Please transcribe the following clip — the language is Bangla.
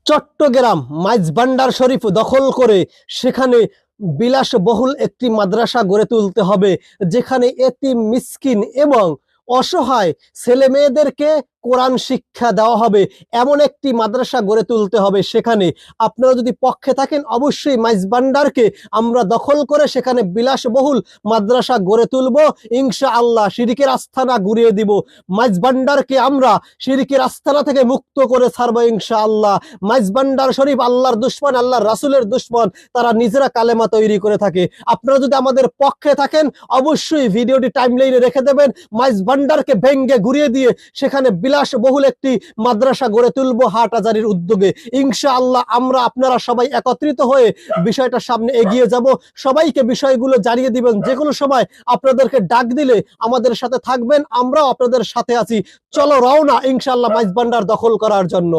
চট্টগ্রাম মাইজভান্ডার শরীফ দখল করে সেখানে বিলাসবহুল একটি মাদ্রাসা গড়ে তুলতে হবে, যেখানে এতিম মিসকিন এবং অসহায় ছেলে মেয়েদেরকে কোরআন শিক্ষা দেওয়া হবে। এমন একটি মাদ্রাসা গড়ে তুলতে হবে। সেখানে আপনারা যদি পক্ষে থাকেন, অবশ্যই মাইজভান্ডারকে আমরা দখল করে সেখানে বিলাসবহুল মাদ্রাসা গড়ে তুলব ইনশাআল্লাহ। শিরকের আস্তানা ঘুরিয়ে দিব। মাইজভান্ডারকে আমরা শিরকের আস্তানা থেকে মুক্ত করে ছাড়বো ইনশাআল্লাহ। মাইজভান্ডার শরীফ আল্লাহর দুশমন, আল্লাহর রাসূলের দুশমন, তারা নিজেরা কালেমা তৈরি করে থাকে। আপনারা যদি আমাদের পক্ষে থাকেন, অবশ্যই ভিডিওটি টাইমলাইনে রেখে দেবেন। মাইজভান্ডারকে ভেঙ্গে ঘুরিয়ে দিয়ে সেখানে বিলাসবহুল একটি মাদ্রাসা গড়ে তুলবো হাটহাজারীর উদ্যোগে ইনশাআল্লাহ। আমরা আপনারা সবাই একত্রিত হয়ে বিষয়টা সামনে এগিয়ে যাব। সবাইকে বিষয়গুলো জানিয়ে দিবেন। যে কোনো সময় আপনাদেরকে ডাক দিলে আমাদের সাথে থাকবেন, আমরাও আপনাদের সাথে আছি। চলো রওনা ইনশাআল্লাহ মাইজভান্ডার দখল করার জন্য।